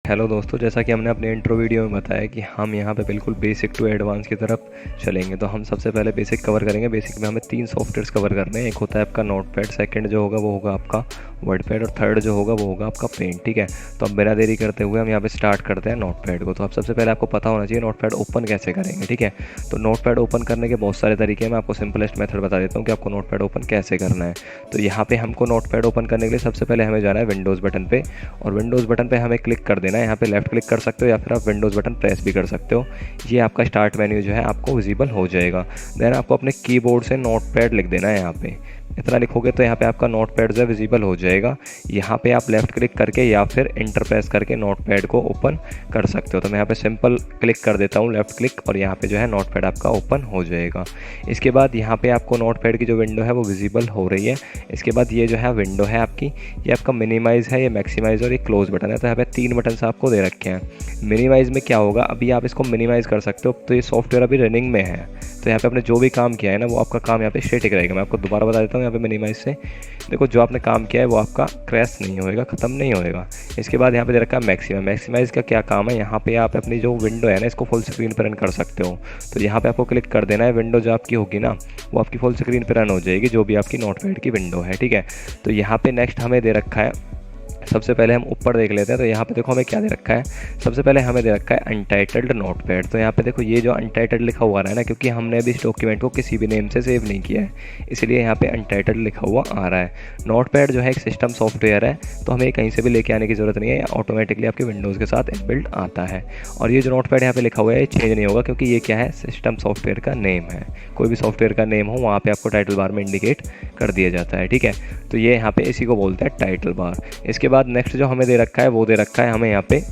Hello दोस्तों, जैसा कि हमने अपने इंट्रो वीडियो में बताया कि हम यहाँ पे बिल्कुल बेसिक टू एडवांस की तरफ चलेंगे। तो हम सबसे पहले बेसिक कवर करेंगे। बेसिक में हमें 3 सॉफ्टवेयर्स कवर करने हैं। एक होता है आपका नोटपैड, सेकंड जो होगा वो होगा आपका वर्डपैड और थर्ड जो होगा वो होगा आपका पेंट। ठीक है, तो अब बिना देरी करते हुए हम यहाँ पे स्टार्ट करते हैं नोटपैड को। तो अब सबसे पहले आपको पता होना चाहिए नोटपैड ओपन कैसे करेंगे। ठीक है, तो नोटपैड ओपन करने के बहुत सारे तरीके हैं। मैं आपको सिंपलेस्ट मेथड बता देता हूँ कि आपको नोटपैड ओपन कैसे करना है। तो यहाँ पे हमको नोटपैड ओपन करने के लिए सबसे पहले हमें जाना है विंडोज़ बटन पे, और विंडोज़ बटन पे हमें क्लिक कर देना है। यहाँ पे लेफ्ट क्लिक कर सकते हो या फिर आप विंडोज़ बटन प्रेस भी कर सकते हो। ये आपका स्टार्ट मेन्यू जो है आपको विजिबल हो जाएगा। देन आपको अपने कीबोर्ड से नोटपैड लिख देना है। यहाँ पे इतना लिखोगे तो यहाँ पे आपका नोटपैड जो है विजिबल हो जाएगा। यहाँ पे आप लेफ्ट क्लिक करके या फिर इंटर प्रेस करके नोटपैड को ओपन कर सकते हो। तो मैं यहाँ पे सिंपल क्लिक कर देता हूँ लेफ्ट क्लिक, और यहाँ पे जो है नोटपैड आपका ओपन हो जाएगा। इसके बाद यहाँ पे आपको नोटपैड की जो विंडो है वो विजिबल हो रही है। इसके बाद ये जो है विंडो है आपकी, ये आपका मिनिमाइज़ है, ये मैक्सिमाइज़ और ये क्लोज बटन है। तो यहाँ पे 3 बटन आपको दे रखे हैं। मिनिमाइज़ में क्या होगा, अभी आप इसको मिनिमाइज़ कर सकते हो। तो ये सॉफ्टवेयर अभी रनिंग में है, तो यहाँ पे आपने जो भी काम किया है ना वो आपका काम यहाँ पे स्टैटिक रहेगा। मैं आपको दोबारा बता देता हूँ। यहाँ पे मिनिमाइज से देखो, जो आपने काम किया है वो आपका क्रैश नहीं होएगा, ख़त्म नहीं होएगा। इसके बाद यहाँ पे दे रखा है मैक्सिमम। मैक्सिमाइज़ का क्या काम है, यहाँ पे आप अपनी जो विंडो है ना इसको फुल स्क्रीन पर रन कर सकते हो। तो यहाँ पे आपको क्लिक कर देना है। विंडो जो आपकी होगी ना वो आपकी फुल स्क्रीन पर रन हो जाएगी, जो भी आपकी नोटपैड की विंडो है। ठीक है, तो यहाँ पे नेक्स्ट हमें दे रखा है, सबसे पहले हम ऊपर देख लेते हैं। तो यहाँ पे देखो हमें क्या दे रखा है। सबसे पहले हमें दे रखा है अनटाइटल्ड नोटपैड। तो यहाँ पे देखो ये जो अनटाइटल्ड लिखा हुआ रहा है ना, क्योंकि हमने अभी इस डॉक्यूमेंट को किसी भी नेम से सेव नहीं किया है, इसलिए यहाँ पे अनटाइटल्ड लिखा हुआ आ रहा है। नोटपैड जो है एक सिस्टम सॉफ्टवेयर है, तो हमें कहीं से भी लेके आने की ज़रूरत नहीं है, ऑटोमेटिकली आपके विंडोज़ के साथ इनबिल्ट आता है। और ये जो नोटपैड यहाँ पे लिखा हुआ है ये चेंज नहीं होगा, क्योंकि ये क्या है, सिस्टम सॉफ्टवेयर का नेम है। कोई भी सॉफ्टवेयर का नेम हो वहाँ पे आपको टाइटल बार में इंडिकेट कर दिया जाता है। ठीक है, तो ये यहाँ पे इसी को बोलते हैं टाइटल बार। इसके बाद नेक्स्ट जो हमें दे रखा है वो दे रखा है हमें यहाँ पे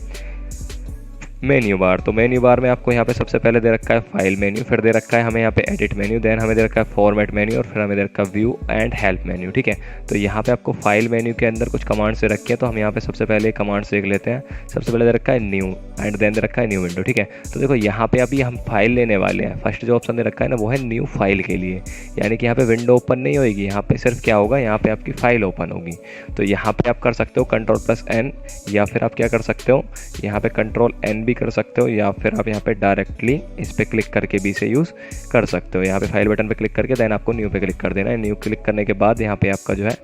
मेन्यू बार। तो मेन्यू बार में आपको यहाँ पे सबसे पहले दे रखा है फाइल मेन्यू, फिर दे रखा है हमें यहाँ पे एडिट मेन्यू, देन हमें दे रखा है फॉर्मेट मेन्यू, और फिर हमें दे रखा है व्यू एंड हेल्प मेन्यू। ठीक है, तो यहाँ पे आपको फाइल मेन्यू के अंदर कुछ कमांड्स दे रखे हैं। तो हम यहाँ पे सबसे पहले कमांड्स देख लेते हैं। सबसे पहले दे रखा है न्यू, एंड देन दे रखा है न्यू विंडो। ठीक है, तो देखो यहाँ पे अभी हम फाइल लेने वाले हैं। फर्स्ट जो ऑप्शन दे रखा है ना वो है न्यू फाइल के लिए, यानी कि यहाँ पे विंडो ओपन नहीं होगी, यहाँ पे सिर्फ क्या होगा, यहाँ पे आपकी फाइल ओपन होगी। तो यहाँ पे आप कर सकते हो Ctrl+N, या फिर आप क्या कर सकते हो, यहाँ पे Ctrl+N भी कर सकते हो, या फिर आप यहाँ पे डायरेक्टली इस पर क्लिक करके भी इसे यूज़ कर सकते हो। यहाँ पे फाइल बटन पे क्लिक करके देन आपको न्यू पे क्लिक कर देना है। न्यू क्लिक करने के बाद यहाँ पे आपका जो है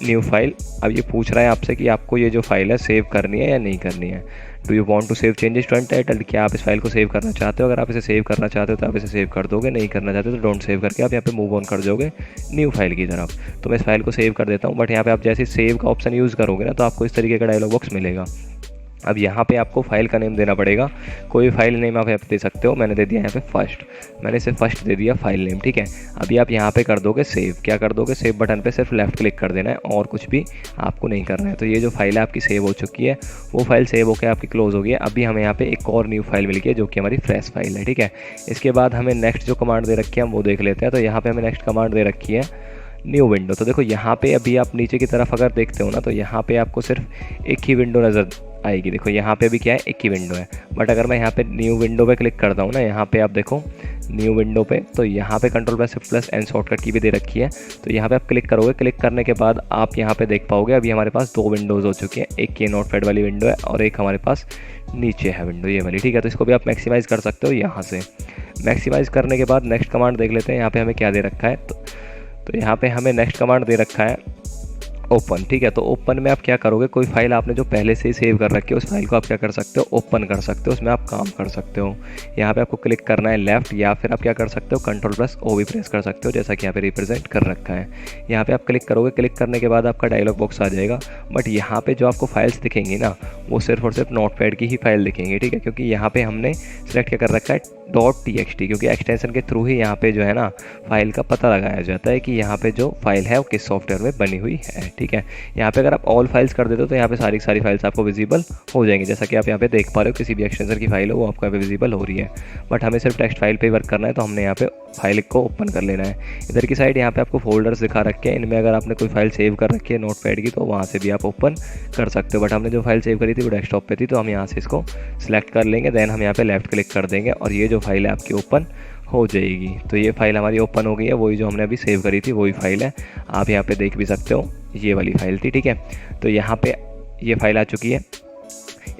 न्यू फाइल, अब ये पूछ रहा है आपसे कि आपको ये जो फाइल है सेव करनी है या नहीं करनी है। Do you want to save changes to untitled, क्या आप इस फाइल को सेव करना चाहते हो। अगर आप इसे सेव करना चाहते हो तो आप इसे सेव कर दोगे, नहीं करना चाहते तो डोंट सेव करके आप यहाँ पे मूव ऑन कर जाओगे न्यू फाइल की तरफ। तो मैं इस फाइल को सेव कर देता हूँ, बट यहाँ पे आप जैसे सेव का ऑप्शन यूज़ करोगे ना तो आपको इस तरीके का डायलॉग बॉक्स मिलेगा। अब यहाँ पे आपको फाइल का नेम देना पड़ेगा। कोई फाइल नेम आप यहाँ पे दे सकते हो। मैंने दे दिया यहाँ पे फर्स्ट, मैंने इसे फर्स्ट दे दिया फाइल नेम। ठीक है, अभी आप यहाँ पे कर दोगे सेव। क्या कर दोगे, सेव बटन पे सिर्फ लेफ्ट क्लिक कर देना है और कुछ भी आपको नहीं करना है। तो ये जो फाइल है आपकी सेव हो चुकी है, वो फाइल सेव होकर आपकी क्लोज हो गई है। अभी हमें यहाँ पे एक और न्यू फाइल मिल गई है जो कि हमारी फ्रेश फाइल है। ठीक है, इसके बाद हमें नेक्स्ट जो कमांड दे रखी है हम वो देख लेते हैं। तो यहाँ पे हमें नेक्स्ट कमांड दे रखी है न्यू विंडो। तो देखो यहाँ पे अभी आप नीचे की तरफ अगर देखते हो ना तो यहाँ पे आपको सिर्फ एक ही विंडो नज़र आएगी। देखो यहाँ पे भी क्या है, एक ही विंडो है। बट अगर मैं यहाँ पे न्यू विंडो पे क्लिक करता हूँ ना, यहाँ पे आप देखो न्यू विंडो पे, तो यहाँ पे Ctrl+Shift+N शॉर्टकट की भी दे रखी है। तो यहाँ पे आप क्लिक करोगे, क्लिक करने के बाद आप यहाँ पे देख पाओगे अभी हमारे पास 2 विंडोज़ हो चुकी हैं। एक ये नोटपैड वाली विंडो है और एक हमारे पास नीचे है विंडो ये वाली। ठीक है, तो इसको भी आप मैक्सिमाइज़ कर सकते हो यहाँ से। मैक्सिमाइज़ करने के बाद नेक्स्ट कमांड देख लेते हैं। यहाँ पे हमें क्या दे रखा है, तो यहाँ पे हमें नेक्स्ट कमांड दे रखा है ओपन। ठीक है, तो ओपन में आप क्या करोगे, कोई फाइल आपने जो पहले से ही सेव कर रखी है उस फाइल को आप क्या कर सकते हो, ओपन कर सकते हो, उसमें आप काम कर सकते हो। यहाँ पे आपको क्लिक करना है लेफ्ट, या फिर आप क्या कर सकते हो Ctrl+O भी प्रेस कर सकते हो, जैसा कि यहाँ पे रिप्रेजेंट कर रखा है। यहाँ पे आप क्लिक करोगे, क्लिक करने के बाद आपका डायलॉग बॉक्स आ जाएगा। बट यहाँ पे जो आपको फाइल्स दिखेंगी ना वो सिर्फ और सिर्फ नोटपैड की ही फाइल दिखेंगी। ठीक है, क्योंकि यहाँ पे हमने सेलेक्ट क्या कर रखा है .txt, क्योंकि एक्सटेंशन के थ्रू ही यहाँ पे जो है ना फाइल का पता लगाया जाता है कि यहाँ पे जो फाइल है वो किस सॉफ्टवेयर में बनी हुई है। ठीक है, यहाँ पे अगर आप ऑल फाइल्स कर देते हो तो यहाँ पे सारी फाइल्स आपको विजिबल हो जाएंगी। जैसा कि आप यहाँ पे देख पा रहे हो, किसी भी एक्सटेंशन की फाइल हो वो आपको यहाँ पे विजिबल हो रही है। बट हमें सिर्फ टेक्स्ट फाइल पे वर्क करना है, तो हमने यहाँ पे फाइल को ओपन कर लेना है। इधर की साइड यहाँ पे आपको फोल्डर्स दिखा रखे हैं, इनमें अगर आपने कोई फाइल सेव कर रखी है नोटपैड की तो वहाँ से भी आप ओपन कर सकते हो। बट हमने जो फाइल सेव करी थी वो डेस्कटॉप पे थी, तो हम यहाँ से इसको सिलेक्ट कर लेंगे। देन हम यहाँ पे लेफ्ट क्लिक कर देंगे और ये जो फाइल है आपकी ओपन हो जाएगी। तो ये फाइल हमारी ओपन हो गई है, वही जो हमने अभी सेव करी थी वही फाइल है। आप यहाँ पे देख भी सकते हो, ये वाली फाइल थी। ठीक है, तो यहाँ पे ये फाइल आ चुकी है।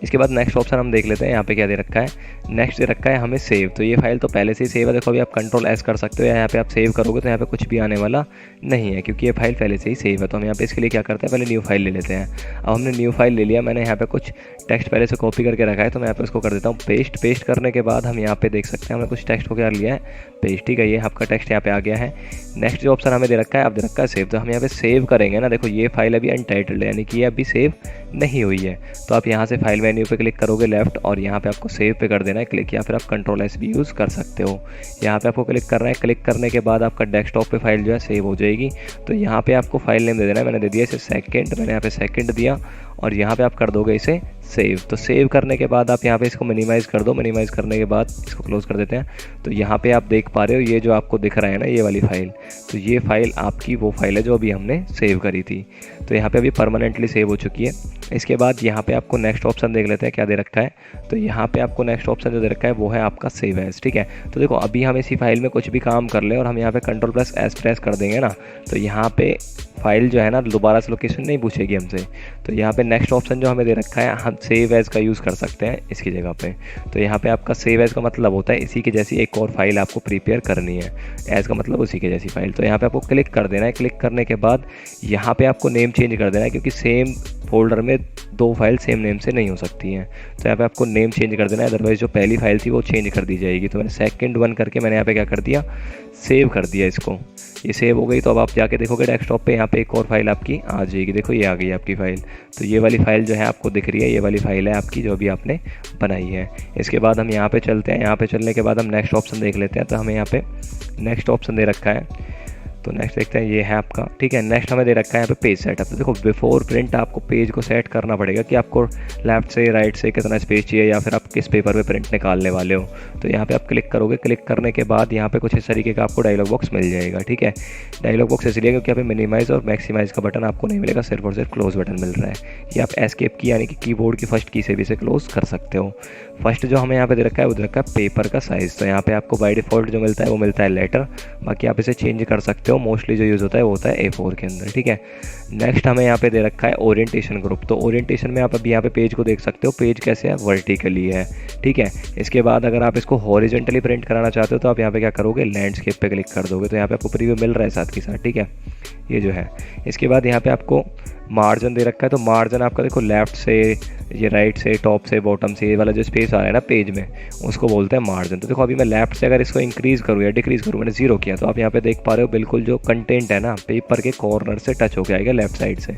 इसके बाद नेक्स्ट ऑप्शन हम देख लेते हैं, यहाँ पे क्या दे रखा है, नेक्स्ट दे रखा है हमें सेव। तो ये फाइल तो पहले से ही सेव है, देखो अभी आप कंट्रोल एस कर सकते हो, या यहाँ पे आप सेव करोगे तो यहाँ पे कुछ भी आने वाला नहीं है क्योंकि ये फाइल पहले से ही सेव है। तो हम यहाँ पे इसके लिए क्या करते हैं, पहले न्यू फाइल ले लेते हैं। अब हमने न्यू फाइल ले लिया, मैंने यहाँ पे कुछ टेक्स्ट पहले से कॉपी करके रखा है, तो मैं यहाँ पे उसको कर देता हूँ पेस्ट। पेस्ट करने के बाद हम यहाँ पे देख सकते हैं हमने कुछ टेक्स्ट को क्या लिया है, पेस्ट। ठीक है, ये आपका टेक्स्ट यहाँ पे आ गया है। नेक्स्ट जो ऑप्शन हमें दे रखा है, अब दे रखा है सेव। तो हम यहाँ पे सेव करेंगे ना, देखो ये फाइल अभी अनटाइटल्ड है, यानी कि ये अभी सेव नहीं हुई है। तो आप यहाँ से फाइल मेन्यू पे क्लिक करोगे लेफ्ट, और यहाँ पे आपको सेव पे कर देना है क्लिक, या फिर आप कंट्रोल एस भी यूज़ कर सकते हो। यहाँ पे आपको क्लिक करना है, क्लिक करने के बाद आपका डेस्कटॉप पे फाइल जो है सेव हो जाएगी। तो यहाँ पे आपको फाइल नेम दे देना है, मैंने दे दिया इसे सेकंड, मैंने यहाँ पे सेकंड दिया, और यहाँ पे आप कर दोगे इसे सेव। तो सेव करने के बाद आप यहाँ पे इसको मिनिमाइज़ कर दो, मिनिमाइज़ करने के बाद इसको क्लोज कर देते हैं। तो यहाँ पे आप देख पा रहे हो ये जो आपको दिख रहा है ना, ये वाली फाइल, तो ये फाइल आपकी वो फाइल है जो अभी हमने सेव करी थी। तो यहाँ पे अभी परमानेंटली सेव हो चुकी है। इसके बाद यहाँ पे आपको नेक्स्ट ऑप्शन देख लेते हैं क्या दे रखा है। तो यहाँ पे आपको नेक्स्ट ऑप्शन जो दे रखा है वो है आपका सेव एज। ठीक है, तो देखो अभी हम इसी फाइल में कुछ भी काम कर ले और हम यहाँ पे कंट्रोल प्लस एस प्रेस कर देंगे ना, तो यहाँ पे फाइल जो है ना दोबारा से लोकेशन नहीं पूछेगी हमसे। तो यहाँ पे नेक्स्ट ऑप्शन जो हमें दे रखा है, हम सेव एज का यूज़ कर सकते हैं इसकी जगह पे। तो यहाँ पे आपका सेव एज का मतलब होता है इसी के जैसी एक और फाइल आपको प्रिपेयर करनी है, एज का मतलब उसी के जैसी फाइल। तो यहाँ पे आपको क्लिक कर देना है, क्लिक करने के बाद यहाँ पे आपको नेम चेंज कर देना है, क्योंकि सेम फोल्डर में दो फाइल सेम नेम से नहीं हो सकती हैं। तो यहाँ पे आपको नेम चेंज कर देना है, अदरवाइज जो पहली फाइल थी वो चेंज कर दी जाएगी। तो मैंने सेकंड वन करके मैंने यहाँ पे क्या कर दिया, सेव कर दिया इसको। ये सेव हो गई। तो अब आप जाके देखोगे डेस्कटॉप पे यहाँ पे एक और फाइल आपकी आ जाएगी, देखो ये आ गई आपकी फ़ाइल। तो ये वाली फ़ाइल जो है आपको दिख रही है, ये वाली फ़ाइल है आपकी जो अभी आपने बनाई है। इसके बाद हम यहाँ पे चलते हैं, यहाँ पे चलने के बाद हम नेक्स्ट ऑप्शन देख लेते हैं। तो हमें यहाँ पे नेक्स्ट ऑप्शन दे रखा है, तो नेक्स्ट देखते हैं, ये है आपका। ठीक है, नेक्स्ट हमें दे रखा है यहाँ पे पेज सेटअप। तो देखो बिफोर प्रिंट आपको पेज को सेट करना पड़ेगा कि आपको लेफ्ट से राइट से कितना स्पेस चाहिए, या फिर आप किस पेपर पे प्रिंट निकालने वाले हो। तो यहाँ पे आप क्लिक करोगे, क्लिक करने के बाद यहाँ पे कुछ इस तरीके का आपको डायलॉग बॉक्स मिल जाएगा। ठीक है, डायलॉग बॉक्स इसलिए क्योंकि यहाँ पे मिनिमाइज़ और मैक्सिमाइज़ का बटन आपको नहीं मिलेगा, सिर्फ और सिर्फ क्लोज बटन मिल रहा है। ये आप एस्केप की यानी कि कीबोर्ड की फर्स्ट की से भी इसे क्लोज कर सकते हो। फर्स्ट जो हमें यहाँ पे दे रखा है वो दे रखा है पेपर का साइज़। तो यहाँ पे आपको बाय डिफ़ॉल्ट जो मिलता है वो मिलता है लेटर, बाकी आप इसे चेंज कर सकते हो। मोस्टली जो यूज़ होता है वो होता है A4 के अंदर। ठीक है, नेक्स्ट हमें यहाँ पे दे रखा है ओरिएंटेशन ग्रुप। तो ओरिएंटेशन में आप अभी यहाँ पे पेज को देख सकते हो, पेज कैसे है, वर्टिकली है। ठीक है, इसके बाद अगर आप इसको हॉरिजॉन्टली प्रिंट कराना चाहते हो तो आप यहाँ पे क्या करोगे, लैंडस्केप पे क्लिक कर दोगे। तो यहाँ पे आपको प्रीव्यू मिल रहा है साथ के साथ। ठीक है, ये जो है। इसके बाद यहाँ पे आपको मार्जिन दे रखा है। तो मार्जिन आपका देखो लेफ़्ट से, ये राइट से, टॉप से, बॉटम से, ये वाला जो स्पेस आ रहा है ना पेज में, उसको बोलते हैं मार्जिन। तो देखो अभी मैं लेफ्ट से अगर इसको इंक्रीज़ करूँ या डिक्रीज़ करूँ, मैंने 0 किया, तो आप यहाँ पे देख पा रहे हो बिल्कुल जो कंटेंट है ना पेपर के कॉर्नर से टच होकर आएगा लेफ्ट साइड से।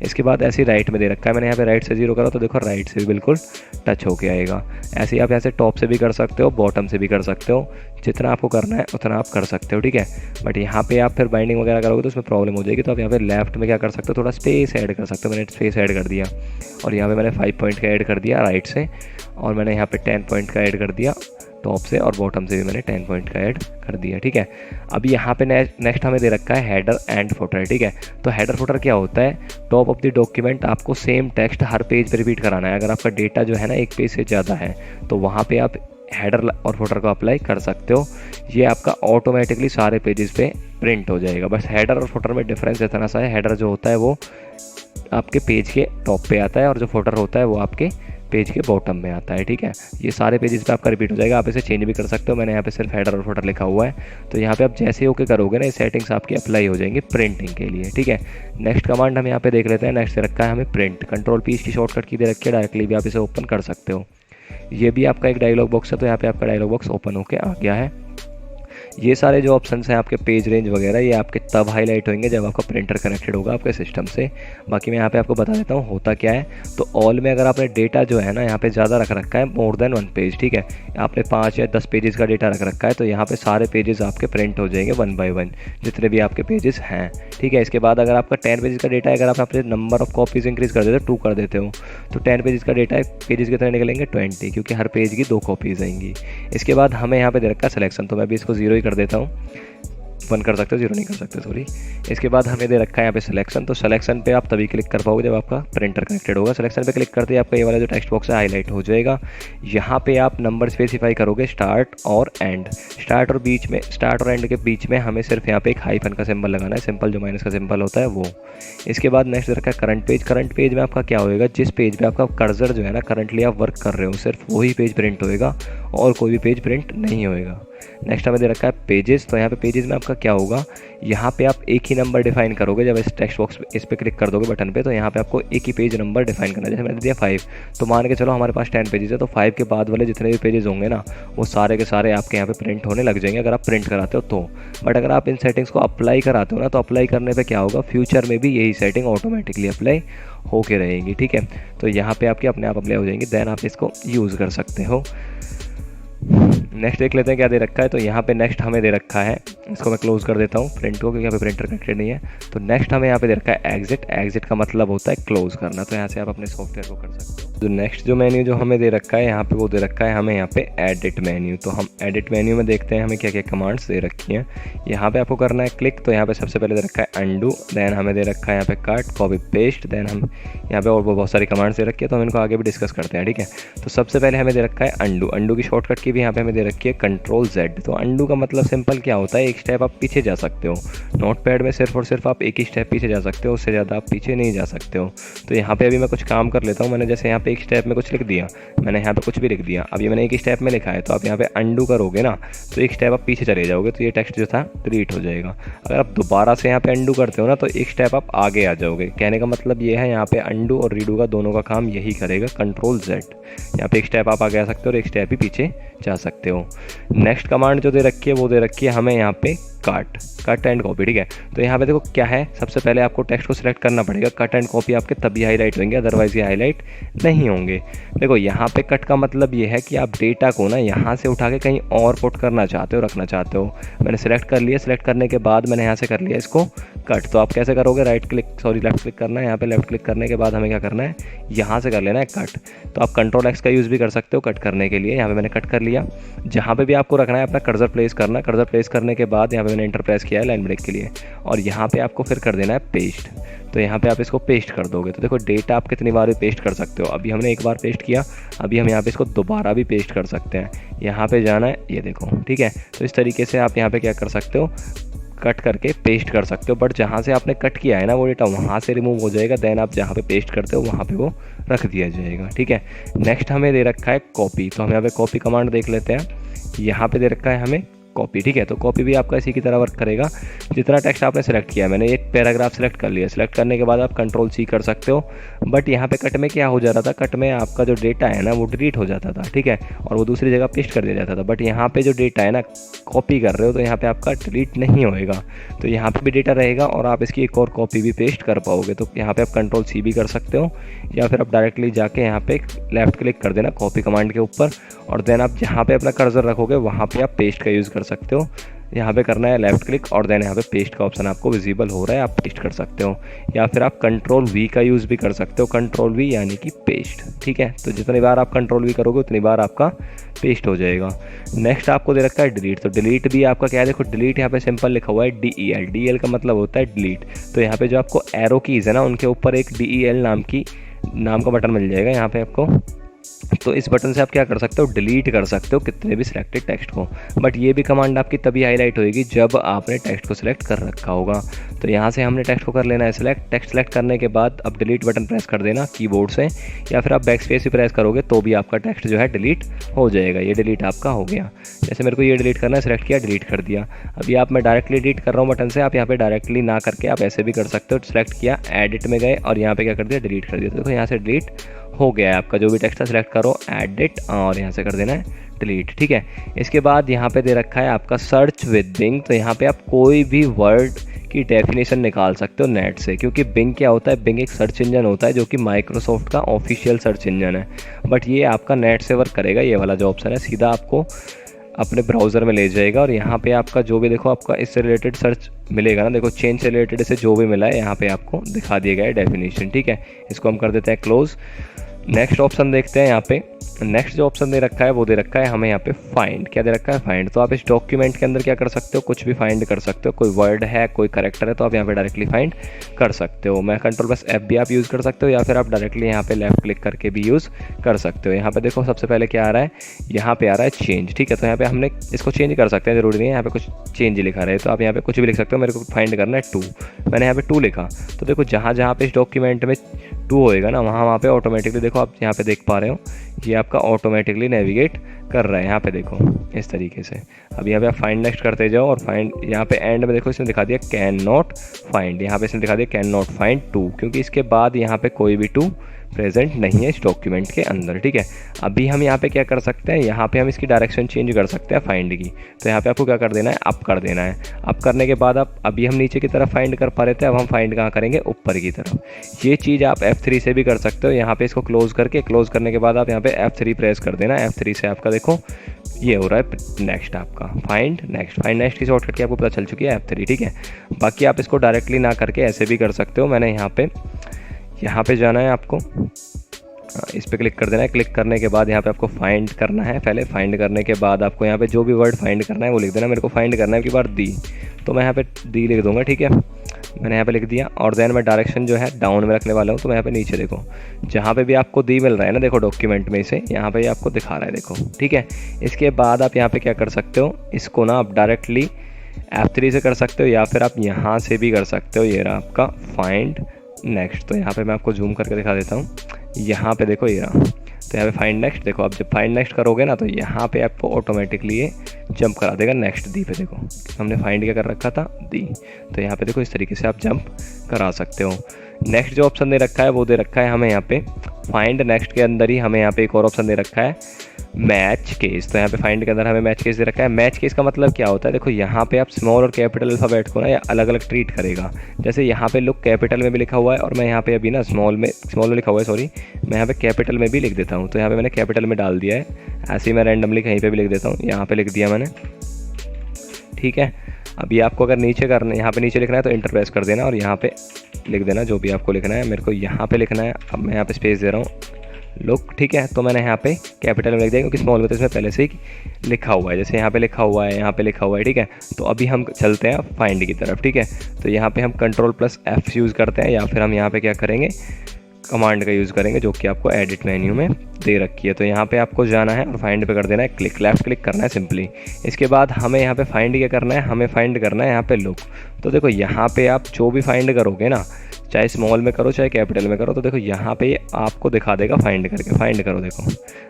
इसके बाद ऐसे ही राइट में दे रखा है, मैंने यहाँ पे राइट से 0 करा तो देखो राइट से भी बिल्कुल टच होके आएगा। ऐसे ही आप यहाँ से टॉप से भी कर सकते हो, बॉटम से भी कर सकते हो, जितना आपको करना है उतना आप कर सकते हो। ठीक है, बट यहाँ पे आप फिर बाइंडिंग वगैरह करोगे तो उसमें प्रॉब्लम हो जाएगी। तो आप यहाँ पे लेफ्ट में क्या कर सकते हो, थोड़ा स्पेस ऐड कर सकते हो। मैंने स्पेस ऐड कर दिया, और यहाँ पे मैंने 5 पॉइंट का ऐड कर दिया राइट से, और मैंने यहाँ पे 10 पॉइंट का ऐड कर दिया टॉप से, और बॉटम से भी मैंने 10 पॉइंट का ऐड कर दिया। ठीक है, अभी यहाँ पे नेक्स्ट हमें दे रखा है हेडर एंड फुटर। ठीक है, तो हेडर फुटर क्या होता है, टॉप ऑफ द डॉक्यूमेंट आपको सेम टेक्स्ट हर पेज पर रिपीट कराना है। अगर आपका डेटा जो है ना एक पेज से ज़्यादा है तो वहाँ पे आप हेडर और फुटर को अप्लाई कर सकते हो। ये आपका ऑटोमेटिकली सारे पेजेस पे प्रिंट हो जाएगा। बस हेडर और फुटर में डिफरेंस इतना सा है, हेडर जो होता है वो आपके पेज के टॉप पे आता है, और जो फुटर होता है वो आपके पेज के बॉटम में आता है। ठीक है, ये सारे पेजेस पे आपका रिपीट हो जाएगा। आप इसे चेंज भी कर सकते हो, मैंने यहाँ पे सिर्फ हेडर और फुटर लिखा हुआ है। तो यहाँ पे आप जैसे ओके करोगे ना, ये सेटिंग्स आपकी अप्लाई हो जाएंगी प्रिंटिंग के लिए। ठीक है, नेक्स्ट कमांड हम यहाँ पे देख लेते हैं। नेक्स्ट रखा है हमें प्रिंट, कंट्रोल P की शॉर्टकट की दे रखी है, डायरेक्टली भी आप इसे ओपन कर सकते हो। ये भी आपका एक डायलॉग बॉक्स है, तो यहाँ पे आपका डायलॉग बॉक्स ओपन होके आ गया है। ये सारे जो ऑप्शंस हैं आपके पेज रेंज वगैरह, ये आपके तब हाईलाइट होंगे जब आपका प्रिंटर कनेक्टेड होगा आपके सिस्टम से। बाकी मैं यहाँ पे आपको बता देता हूँ होता क्या है। तो ऑल में अगर आपने डेटा जो है ना यहाँ पे ज़्यादा रख रखा है, मोर देन 1 पेज, ठीक है, आपने 5 या 10 पेजेस का डेटा रख रखा है, तो यहाँ पे सारे पेजेस आपके प्रिंट हो जाएंगे 1 बाय 1, जितने भी आपके पेजेस हैं। ठीक है, इसके बाद अगर आपका 10 पेजेस का डेटा है, अगर आप अपने नंबर ऑफ कॉपीज़ इंक्रीज़ कर देते हो, 2 कर देते हो, तो 10 पेजेस का डेटा है, पेजेस कितने निकलेंगे 20, क्योंकि हर पेज की 2 कॉपीज़ आएंगी। इसके बाद हमें यहाँ पे दे रखा है सिलेक्शन, तो मैं भी इसको 0 ही कर देता हूँ। 1 कर सकते हो, 0 नहीं कर सकते, सॉरी। इसके बाद हमें दे रखा है यहाँ पे सिलेक्शन, तो सिलेक्शन पे आप तभी क्लिक कर पाओगे जब आपका प्रिंटर कनेक्टेड होगा। सिलेक्शन पे क्लिक करते ही आपका ये वाला जो टेक्स्ट बॉक्स है हाईलाइट हो जाएगा। यहाँ पे आप नंबर स्पेसिफाई करोगे स्टार्ट और एंड। स्टार्ट और एंड के बीच में हमें सिर्फ यहाँ पे एक हाइफन का सिंबल लगाना है, सिंपल जो माइनस का सिंबल होता है वो। इसके बाद नेक्स्ट रखा है करंट पेज। करंट पेज में आपका क्या होएगा, जिस पेज पे आपका कर्सर जो है ना करंटली आप वर्क कर रहे हो सिर्फ वही पेज प्रिंट होएगा और कोई भी पेज प्रिंट नहीं होएगा। नेक्स्ट हमें दे रखा है पेजेस, तो यहाँ पे पेजेस में आपका क्या होगा, यहाँ पे आप एक ही नंबर डिफाइन करोगे। जब इस टेक्स्ट बॉक्स इस पे क्लिक कर दोगे बटन पे, तो यहाँ पे आपको एक ही पेज नंबर डिफाइन करना है। जैसे मैंने दिया 5, तो मान के चलो हमारे पास 10 पेजेस है, तो 5 के बाद वाले जितने भी पेजेस होंगे ना वो सारे के सारे आपके यहाँ पे प्रिंट होने लग जाएंगे अगर आप प्रिंट कराते हो तो। बट अगर आप इन सेटिंग्स को अप्लाई कराते हो ना, तो अप्लाई करने पर क्या होगा, फ्यूचर में भी यही सेटिंग ऑटोमेटिकली अप्लाई होके रहेगी, ठीक है। तो यहाँ पे आपके अपने आप अप्लाई हो जाएंगी, देन आप इसको यूज़ कर सकते हो। नेक्स्ट देख लेते हैं क्या दे रखा है। तो यहाँ पे नेक्स्ट हमें दे रखा है, इसको मैं क्लोज कर देता हूँ प्रिंट को, क्योंकि यहाँ पे प्रिंटर कनेक्टेड नहीं है। तो नेक्स्ट हमें यहाँ पे दे रखा है एग्जिट। एग्जिट का मतलब होता है क्लोज करना, तो यहाँ से आप अपने सॉफ्टवेयर को कर सकते हो। तो नेक्स्ट जो मेन्यू जो हमें दे रखा है यहाँ पे, वो दे रखा है हमें यहाँ पे एडिट मेन्यू। तो हम एडिट मेन्यू में देखते हैं हमें क्या क्या कमांड्स दे रखी हैं। यहाँ पे आपको करना है क्लिक, तो यहाँ पे सबसे पहले दे रखा है अंडू, देन हमें दे रखा है यहाँ पे कट, कॉपी पेस्ट, देन हम यहाँ पे और बहुत सारी कमांड्स दे रखी है, तो हम इनको आगे भी डिस्कस करते हैं, ठीक है। तो सबसे पहले हमें दे रखा है अंडू। अंडू की शॉर्टकट की भी यहाँ पे हमें दे रखी है Ctrl+Z। तो अंडू का मतलब सिंपल क्या होता है, एक स्टेप आप पीछे जा सकते हो। नोटपैड में सिर्फ और सिर्फ आप एक ही स्टेप पीछे जा सकते हो, उससे ज़्यादा आप पीछे नहीं जा सकते हो। तो यहाँ पे अभी मैं कुछ काम कर लेता हूँ। मैंने जैसे यहाँ पे एक स्टेप में कुछ लिख दिया, मैंने यहाँ पे कुछ भी लिख दिया, अभी मैंने एक ही स्टेप में लिखा है, तो आप यहाँ पे अंडू करोगे ना तो एक स्टेप आप पीछे चले जाओगे, तो ये टेक्स्ट जो था डिलीट हो जाएगा। अगर आप दोबारा से यहाँ पे अंडू करते हो ना, तो एक स्टेप आप आगे आ जाओगे। कहने का मतलब ये है, यहाँ पे अंडू और रीडू का दोनों का काम यही करेगा, Ctrl+Z। यहाँ पे एक स्टेप आप आगे आ सकते हो और एक स्टेप ही पीछे जा सकते हो। नेक्स्ट कमांड जो दे रखी है वो दे रखी है हमें यहाँ पे कट एंड कॉपी, ठीक है। तो यहाँ पे देखो क्या है, सबसे पहले आपको टेक्स्ट को सिलेक्ट करना पड़ेगा। कट एंड कॉपी आपके तभी हाईलाइट होंगे, अदरवाइज ये हाईलाइट नहीं होंगे। देखो यहाँ पे कट का मतलब ये है कि आप डेटा को ना यहाँ से उठा के कहीं और पुट करना चाहते हो, रखना चाहते हो। मैंने सिलेक्ट कर लिया, सिलेक्ट करने के बाद मैंने यहाँ से कर लिया इसको कट। तो आप कैसे करोगे, लेफ्ट क्लिक करना है। यहाँ पे लेफ्ट क्लिक करने के बाद हमें क्या करना है, यहाँ से कर लेना है कट। तो आप Ctrl+X का यूज़ भी कर सकते हो कट करने के लिए। यहाँ पे मैंने कट कर लिया। जहाँ पे भी आपको रखना है अपना कर्सर प्लेस करना। कर्सर प्लेस करने के बाद यहाँ पे मैंने एंटर प्रेस किया है लाइन ब्रेक के लिए, और यहाँ पे आपको फिर कर देना है पेस्ट। तो यहाँ पे आप इसको पेस्ट कर दोगे। तो देखो डेटा आप कितनी बार भी पेस्ट कर सकते हो। अभी हमने एक बार पेस्ट किया, अभी हम यहाँ पे इसको दोबारा भी पेस्ट कर सकते हैं। यहाँ पे जाना है, ये देखो, ठीक है। तो इस तरीके से आप यहाँ पे क्या कर सकते हो, कट करके पेस्ट कर सकते हो। बट जहाँ से आपने कट किया है ना वो डेटा वहाँ से रिमूव हो जाएगा, देन आप जहाँ पे पेस्ट करते हो वहाँ पे वो रख दिया जाएगा, ठीक है। नेक्स्ट हमें दे रखा है कॉपी। तो हम यहाँ पे कॉपी कमांड देख लेते हैं। यहाँ पे दे रखा है हमें कॉपी, ठीक है। तो कॉपी भी आपका इसी की तरह वर्क करेगा। जितना टेक्स्ट आपने सेलेक्ट किया, मैंने एक पैराग्राफ सेलेक्ट कर लिया। सेलेक्ट करने के बाद आप Ctrl+C कर सकते हो। बट यहाँ पे कट में क्या हो जाता था, कट में आपका जो डेटा है ना वो डिलीट हो जाता था, ठीक है, और वो दूसरी जगह पेस्ट कर दिया जाता था। बट यहाँ पे जो डेटा है ना कॉपी कर रहे हो, तो यहाँ पे आपका डिलीट नहीं होएगा। तो यहाँ पे भी डेटा रहेगा और आप इसकी एक और कॉपी भी पेस्ट कर पाओगे। तो यहाँ पे आप Ctrl+C भी कर सकते हो, या फिर आप डायरेक्टली जाके यहाँ पे लेफ्ट क्लिक कर देना कॉपी कमांड के ऊपर, और देन आप जहाँ पे अपना कर्सर रखोगे वहाँ पे आप पेस्ट का यूज़ कर सकते हो। यहाँ पे करना है लेफ्ट क्लिक, और देन यहाँ पे पेस्ट का ऑप्शन आपको विजिबल हो रहा है, आप पेस्ट कर सकते हो। या फिर आप Ctrl+V का यूज़ भी कर सकते हो, Ctrl+V यानी कि पेस्ट, ठीक है। तो जितनी बार आप Ctrl+V करोगे उतनी बार आपका पेस्ट हो जाएगा। नेक्स्ट आपको दे रखा है डिलीट। तो डिलीट भी आपका क्या है, देखो डिलीट यहाँ पे सिंपल लिखा हुआ है DEL। DEL का मतलब होता है डिलीट। तो यहाँ पे जो आपको एरो कीज़ है ना उनके ऊपर एक DEL नाम का बटन मिल जाएगा यहाँ पे आपको। तो इस बटन से आप क्या कर सकते हो, डिलीट कर सकते हो कितने भी सिलेक्टेड टेक्स्ट को। बट ये भी कमांड आपकी तभी हाईलाइट होएगी जब आपने टेक्स्ट को सिलेक्ट कर रखा होगा। तो यहाँ से हमने टेक्स्ट को कर लेना है सिलेक्ट। टेक्स्ट सेलेक्ट करने के बाद अब डिलीट बटन प्रेस कर देना कीबोर्ड से, या फिर आप बैक स्पेस भी प्रेस करोगे तो भी आपका टेक्स्ट जो है डिलीट हो जाएगा। ये डिलीट आपका हो गया। जैसे मेरे को ये डिलीट करना है, सिलेक्ट किया, डिलीट कर दिया। अभी आप मैं डायरेक्टली डिलीट कर रहा हूँ बटन से, आप यहाँ पे डायरेक्टली ना करके आप ऐसे भी कर सकते हो। सिलेक्ट किया, एडिट में गए और यहाँ पे क्या कर दिया, डिलीट कर दिया। तो देखो यहाँ से डिलीट हो गया है आपका। जो भी टेक्स्ट है सिलेक्ट करो, एडिट, और यहाँ से कर देना है डिलीट, ठीक है। इसके बाद यहाँ पे दे रखा है आपका सर्च विद बिंग। तो यहाँ पे आप कोई भी वर्ड की डेफिनेशन निकाल सकते हो नेट से, क्योंकि बिंग क्या होता है, बिंग एक सर्च इंजन होता है जो कि माइक्रोसॉफ्ट का ऑफिशियल सर्च इंजन है। बट ये आपका नेट से वर्क करेगा। ये वाला जो ऑप्शन है सीधा आपको अपने ब्राउज़र में ले जाएगा, और यहाँ पे आपका जो भी देखो आपका इससे रिलेटेड सर्च मिलेगा ना, देखो चेंज से रिलेटेड से जो भी मिला है यहाँ पे आपको दिखा दिया गया है डेफिनेशन, ठीक है। इसको हम कर देते हैं क्लोज। नेक्स्ट ऑप्शन देखते हैं यहाँ पे नेक्स्ट जो ऑप्शन दे रखा है वो दे रखा है हमें यहाँ पे फाइंड। क्या दे रखा है? फाइंड। तो आप इस डॉक्यूमेंट के अंदर क्या कर सकते हो, कुछ भी फाइंड कर सकते हो। कोई वर्ड है, कोई करेक्टर है, तो आप यहाँ पे डायरेक्टली फाइंड कर सकते हो। मैं Ctrl+F भी आप यूज़ कर सकते हो, या फिर आप डायरेक्टली यहाँ पे लेफ्ट क्लिक करके भी यूज़ कर सकते हो। यहाँ पे देखो सबसे पहले क्या आ रहा है, यहाँ पे आ रहा है चेंज। ठीक है, तो यहाँ पे हमने इसको चेंज कर सकते हैं, जरूरी नहीं है यहाँ पे कुछ चेंज लिखा रहे, तो आप यहाँ पे कुछ भी लिख सकते हो। मेरे को फाइंड करना है 2, मैंने यहाँ पे 2 लिखा। तो देखो जहाँ जहाँ पे इस डॉक्यूमेंट में 2 होएगा ना, वहाँ पे ऑटोमेटिकली देखो आप यहाँ पे देख पा रहे हो, ये आपका ऑटोमेटिकली नेविगेट कर रहा है। यहाँ पे देखो इस तरीके से। अब यहाँ पे आप फाइंड नेक्स्ट करते जाओ, और फाइंड यहाँ पे एंड में देखो इसने दिखा दिया कैन नॉट फाइंड। यहाँ पे इसने दिखा दिया कैन नॉट फाइंड 2, क्योंकि इसके बाद यहाँ पे कोई भी 2 प्रेजेंट नहीं है इस डॉक्यूमेंट के अंदर। ठीक है, अभी हम यहाँ पे क्या कर सकते हैं, यहाँ पे हम इसकी डायरेक्शन चेंज कर सकते हैं फाइंड की। तो यहाँ पे आपको क्या कर देना है, अप कर देना है। अप करने के बाद आप, अभी हम नीचे की तरफ फाइंड कर पा रहे थे, अब हम फाइंड कहाँ करेंगे, ऊपर की तरफ। ये चीज़ आप F3 से भी कर सकते हो। यहाँ पे इसको क्लोज करके, क्लोज करने के बाद आप यहाँ पे F3 प्रेस कर देना। F3 से आपका देखो ये हो रहा है नेक्स्ट, आपका फाइंड नेक्स्ट। फाइंड नेक्स्ट की शॉर्टकट की आपको पता चल चुकी है F3। ठीक है, बाकी आप इसको डायरेक्टली ना करके ऐसे भी कर सकते हो। मैंने यहाँ पे जाना है आपको, इस पर क्लिक कर देना है। क्लिक करने के बाद यहाँ पे आपको फाइंड करना है। पहले फाइंड करने के बाद आपको यहाँ पे जो भी वर्ड फाइंड करना है वो लिख देना। मेरे को फाइंड करना है की बार दी, तो मैं यहाँ पे दी लिख दूंगा। ठीक है, मैंने यहाँ पे लिख दिया, और देन मैं डायरेक्शन जो है डाउन में रखने वाला हूँ। तो मैं यहाँ पे नीचे देखो, जहाँ पे भी आपको दी मिल रहा है ना, देखो डॉक्यूमेंट में से यहाँ पे आपको दिखा रहा है, देखो। ठीक है, इसके बाद आप यहाँ पे क्या कर सकते हो, इसको ना आप डायरेक्टली F3 से कर सकते हो, या फिर आप यहाँ से भी कर सकते हो। ये रहा आपका फाइंड नेक्स्ट। तो यहाँ पे मैं आपको जूम करके दिखा देता हूँ। यहाँ पे देखो ये रहा, तो यहाँ पे फाइंड नेक्स्ट। देखो आप जब फाइंड नेक्स्ट करोगे ना, तो यहाँ पे आपको ऑटोमेटिकली ये जंप करा देगा नेक्स्ट दी पे। देखो हमने फाइंड क्या कर रखा था, दी। तो यहाँ पे देखो इस तरीके से आप जंप करा सकते हो। नेक्स्ट जो ऑप्शन दे रखा है वो दे रखा है हमें यहाँ पे फाइंड नेक्स्ट के अंदर ही हमें यहाँ पे एक और ऑप्शन दे रखा है मैच केस। तो यहाँ पे फाइंड के अंदर हमें मैच केस दे रखा है। मैच केस का मतलब क्या होता है, देखो यहाँ पे आप स्मॉल और कैपिटल अल्फ़ाबेट को ना ये अलग अलग ट्रीट करेगा। जैसे यहाँ पे लुक कैपिटल में भी लिखा हुआ है, और मैं यहाँ पे अभी ना स्मॉल में लिखा हुआ है, सॉरी, मैं यहाँ पे कैपिटल में भी लिख देता हूँ। तो यहाँ पे मैंने कैपिटल में डाल दिया है। ऐसे ही मैं रैंडमली कहीं पर भी लिख देता हूँ, यहाँ पर लिख दिया मैंने। ठीक है, अभी आपको अगर नीचे करना है, यहाँ पे नीचे लिखना है तो इंटर प्रेस कर देना, और यहाँ पे लिख देना जो भी आपको लिखना है। मेरे को यहाँ पे लिखना है, अब मैं यहाँ पे स्पेस दे रहा हूँ लुक। ठीक है, तो मैंने यहाँ पे कैपिटल में लिख दिया, क्योंकि स्मॉल में तो इसमें पहले से ही लिखा हुआ है। जैसे यहाँ पे लिखा हुआ है, यहाँ पे लिखा हुआ है। ठीक है, तो अभी हम चलते हैं फाइंड की तरफ। ठीक है, तो यहाँ पे हम Ctrl+F यूज़ करते हैं, या फिर हम यहाँ पे क्या करेंगे, कमांड का यूज़ करेंगे, जो कि आपको एडिट मेन्यू में दे रखी है। तो यहाँ पे आपको जाना है और फाइंड पे कर देना है क्लिक, लेफ्ट क्लिक करना है सिंपली। इसके बाद हमें यहाँ पे फाइंड क्या करना है, हमें फाइंड करना है यहाँ पे लुक। तो देखो यहाँ पे आप जो भी फाइंड करोगे ना, चाहे स्मॉल में करो चाहे कैपिटल में करो, तो देखो यहाँ पे ये आपको दिखा देगा फाइंड करके। फाइंड करो, देखो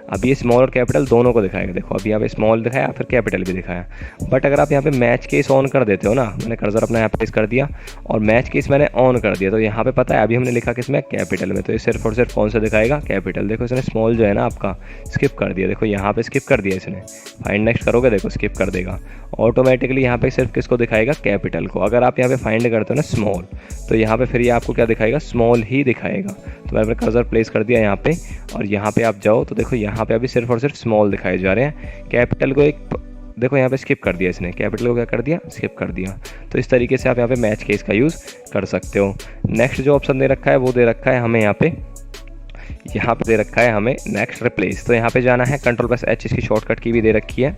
अब ये स्मॉल और कैपिटल दोनों को दिखाएगा। देखो अभी यहाँ पे स्मॉल दिखाया, फिर कैपिटल भी दिखाया। बट अगर आप यहाँ पे मैच केस ऑन कर देते हो ना, मैंने कर्सर अपना यहाँ प्लेस कर दिया और मैच केस मैंने ऑन कर दिया, तो यहाँ पे पता है अभी हमने लिखा किसमें, कैपिटल में, तो ये सिर्फ और सिर्फ कौन सा दिखाएगा, कैपिटल। देखो इसने स्मॉल जो है ना आपका स्किप कर दिया, देखो यहाँ पे स्किप कर दिया इसने। फाइंड नेक्स्ट करोगे, देखो स्किप कर देगा ऑटोमेटिकली। यहाँ पे सिर्फ किसको दिखाएगा, कैपिटल को। अगर आप यहाँ पे फाइंड करते हो ना स्मॉल, तो यहाँ पे फिर ये आपको क्या दिखाएगा, स्मॉल ही दिखाएगा। तो मैंने कर्सर प्लेस कर दिया यहाँ पे, और यहाँ पे आप जाओ तो देखो यहाँ पे अभी सिर्फ और सिर्फ स्मॉल दिखाए जा रहे हैं। कैपिटल को एक देखो यहाँ पे स्किप कर दिया इसने, कैपिटल को क्या कर दिया, स्किप कर दिया। तो इस तरीके से आप यहाँ पे मैच केस का यूज़ कर सकते हो। नेक्स्ट जो ऑप्शन दे रखा है वो दे रखा है हमें यहाँ पे दे रखा है हमें नेक्स्ट रिप्लेस। तो यहाँ पे जाना है, Ctrl+H इसकी शॉर्टकट की भी दे रखी है,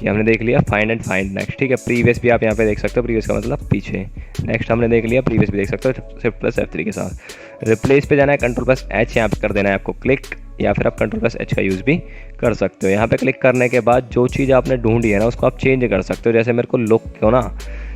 ये हमने देख लिया। Find and find next. ठीक है, प्रीवियस भी आप यहाँ पे देख सकते हो, प्रीवियस का मतलब पीछे। नेक्स्ट हमने देख लिया, प्रीवियस भी देख सकते हो Shift+F3 के साथ। रिप्लेस पे जाना है, Ctrl+H यहाँ पे कर देना है आपको क्लिक, या फिर आप Ctrl+H का यूज़ भी कर सकते हो। यहाँ पे क्लिक करने के बाद जो चीज़ आपने ढूंढी है ना उसको आप चेंज कर सकते हो। जैसे मेरे को लुक क्यों ना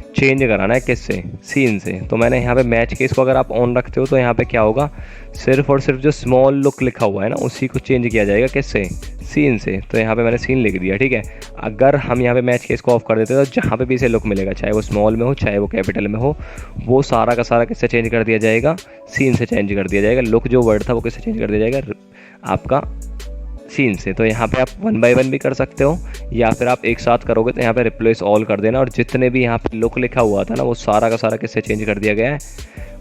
चेंज कराना है, किससे, सीन से, तो मैंने यहाँ पे मैच केस को अगर आप ऑन रखते हो तो यहाँ पे क्या होगा, सिर्फ और सिर्फ जो स्मॉल लुक लिखा हुआ है ना उसी को चेंज किया जाएगा, किससे, सीन से। तो यहाँ पे मैंने सीन लिख दिया। ठीक है, अगर हम यहाँ पे मैच केस को ऑफ कर देते तो जहाँ पे भी इसे लुक मिलेगा, चाहे वो स्मॉल में हो चाहे वो कैपिटल में हो, वो सारा का सारा किससे चेंज कर दिया जाएगा, सीन से चेंज कर दिया जाएगा। लुक जो वर्ड था वो किससे चेंज कर दिया जाएगा, आपका सीन से। तो यहाँ पे आप 1 बाय 1 भी कर सकते हो, या फिर आप एक साथ करोगे तो यहाँ पे रिप्लेस ऑल कर देना, और जितने भी यहाँ पे लुक लिखा हुआ था ना वो सारा का सारा किससे चेंज कर दिया गया है,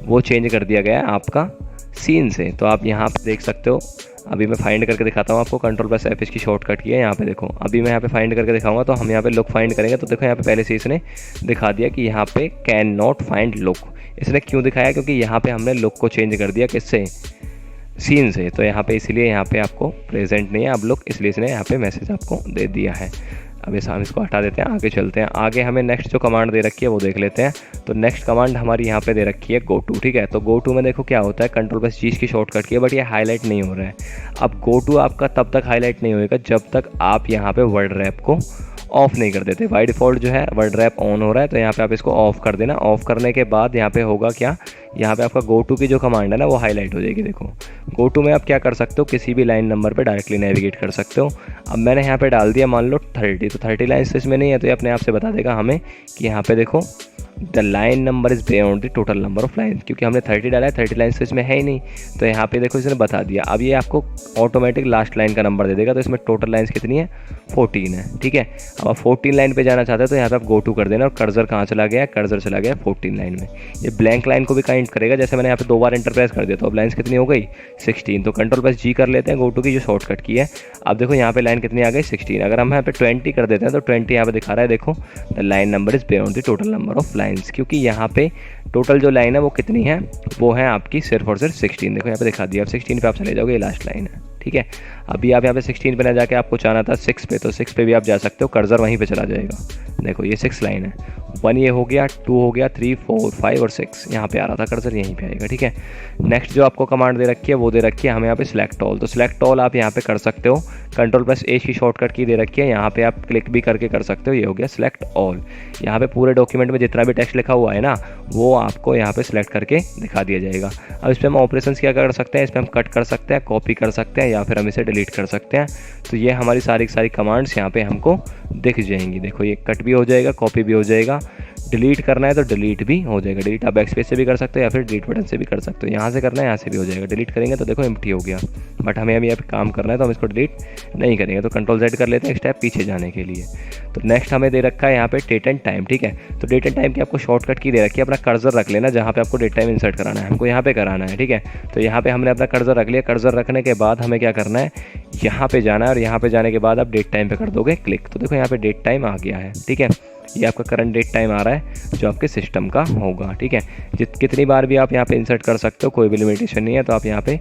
वो चेंज कर दिया गया है आपका सीन से। तो आप यहाँ पे देख सकते हो। अभी मैं फाइंड करके दिखाता हूँ आपको, Ctrl+F इसकी शॉर्टकट की है। यहाँ पे देखो, अभी मैं यहाँ पे फाइंड करके दिखाऊंगा, तो हम यहाँ पे लुक फाइंड करेंगे, तो देखो यहाँ पे पहले से इसने दिखा दिया कि यहाँ पे कैन नॉट फाइंड लुक। इसने क्यों दिखाया, क्योंकि यहाँ पे हमने लुक को चेंज कर दिया, किससे, सीन से, तो यहाँ पे इसीलिए यहाँ पे आपको प्रेजेंट नहीं है अब लोग, इसलिए इसने यहाँ पे मैसेज आपको दे दिया है। अब हम इसको हटा देते हैं, आगे चलते हैं। आगे हमें नेक्स्ट जो कमांड दे रखी है वो देख लेते हैं। तो नेक्स्ट कमांड हमारी यहाँ पे दे रखी है गो टू, ठीक है। तो गो टू में देखो क्या होता है, Ctrl+G की शॉर्टकट की है, बट ये हाईलाइट नहीं हो रहा है। अब गो टू आपका तब तक हाईलाइट नहीं होएगा जब तक आप यहाँ पे वर्ड रैप को ऑफ नहीं कर देते। बाय डिफ़ॉल्ट जो है वर्ड रैप ऑन हो रहा है, तो यहाँ पे आप इसको ऑफ कर देना। ऑफ करने के बाद यहाँ पे होगा क्या, यहाँ पे आपका गो टू की जो कमांड है ना वो हाईलाइट हो जाएगी। देखो गो टू में आप क्या कर सकते हो, किसी भी लाइन नंबर पे डायरेक्टली नेविगेट कर सकते हो। अब मैंने यहाँ पे डाल दिया मान लो 30, तो 30 लाइन इसमें नहीं है, तो ये अपने आप से बता देगा हमें कि यहाँ पे देखो the line number is beyond the total number of line, क्योंकि हमने 30 डाला है, 30 लाइन तो इसमें है ही नहीं, तो यहाँ पे देखो इसने बता दिया। अब ये आपको ऑटोमेटिक लास्ट लाइन का नंबर दे देगा, तो इसमें टोटल लाइन्स कितनी है, 14 है, ठीक है। अब आप 14 लाइन पे जाना चाहते हो तो यहाँ पे आप गो टू कर देना, और कर्सर कहाँ चला गया, कर्सर चला गया 14 लाइन में। ये ब्लैंक लाइन को भी काउंट करेगा, जैसे मैंने यहाँ पे 2 बार एंटर प्रेस कर दिया, तो अब लाइन्स कितनी हो गई, 16। तो Ctrl+G कर लेते हैं, गो टू की जो शॉर्टकट की है। अब देखो यहाँ पे लाइन कितनी आ गई, 16। अगर हम यहाँ पे 20 कर देते हैं तो 20 यहाँ पे दिखा रहा है, देखो the line number is beyond the total number of lines, क्योंकि यहाँ पे टोटल जो लाइन है वो कितनी है, वो है आपकी सिर्फ और सिर्फ 16। देखो यहाँ पे दिखा दिया। अब 16 पे आप चले जाओगे, ये लास्ट लाइन है, ठीक है। अभी आप यहाँ पे 16 पे ना जाके आपको चाहना था 6 पे, तो 6 पे भी आप जा सकते हो, कर्सर वहीं पे चला जाएगा। देखो ये 6 लाइन है, 1 ये हो गया, 2 हो गया, 3 4 5 और 6 यहाँ पे आ रहा था, कर्सर यहीं पे आएगा, ठीक है। नेक्स्ट जो आपको कमांड दे रखी है वो दे रखी है हमें यहाँ पे सिलेक्ट ऑल। तो सिलेक्ट ऑल आप यहाँ पे कर सकते हो, Ctrl+A की शॉर्टकट की दे रखी है, यहाँ पे आप क्लिक भी करके कर सकते हो। ये हो गया सिलेक्ट ऑल। यहाँ पे पूरे डॉक्यूमेंट में जितना भी टेक्स्ट लिखा हुआ है ना वो आपको यहाँ पे सिलेक्ट करके दिखा दिया जाएगा। अब इस पर हम ऑपरेशंस क्या कर सकते हैं, इस पर हम कट कर सकते हैं, कॉपी कर सकते हैं, या फिर हम इसे डिलीट कर सकते हैं। तो ये हमारी सारी कमांड्स यहाँ पे हमको दिख जाएंगी। देखो ये कट भी हो जाएगा, कॉपी भी हो जाएगा, डिलीट करना है तो डिलीट भी हो जाएगा। डिलीट आप बैक स्पेस से भी कर सकते हो या फिर डिलीट बटन से भी कर सकते हो। यहाँ से करना है, यहाँ से भी हो जाएगा। डिलीट करेंगे तो देखो एम्प्टी हो गया, बट हमें अभी यहाँ पे काम करना है तो हम इसको डिलीट नहीं करेंगे। तो Ctrl+Z कर लेते हैं एक स्टेप पीछे जाने के लिए। तो नेक्स्ट हमें दे रखा है यहाँ पे डेट एंड टाइम, ठीक है। तो डेट एंड टाइम की आपको शॉर्टकट की दे रखी है, अपना कर्सर रख लेना जहाँ पे आपको डेट टाइम इंसर्ट कराना है, हमको यहाँ पे कराना है, ठीक है। तो यहाँ पे हमने अपना कर्सर रख लिया। कर्सर रखने के बाद हमें क्या करना है, यहाँ पे जाना है, और यहाँ पे जाने के बाद आप डेट टाइम पे कर दोगे क्लिक। तो देखो यहाँ पे डेट टाइम आ गया है, ठीक है। ये आपका करंट डेट टाइम आ रहा है जो आपके सिस्टम का होगा, ठीक है। कितनी बार भी आप यहाँ पे इंसर्ट कर सकते हो, कोई भी लिमिटेशन नहीं है, तो आप यहाँ पे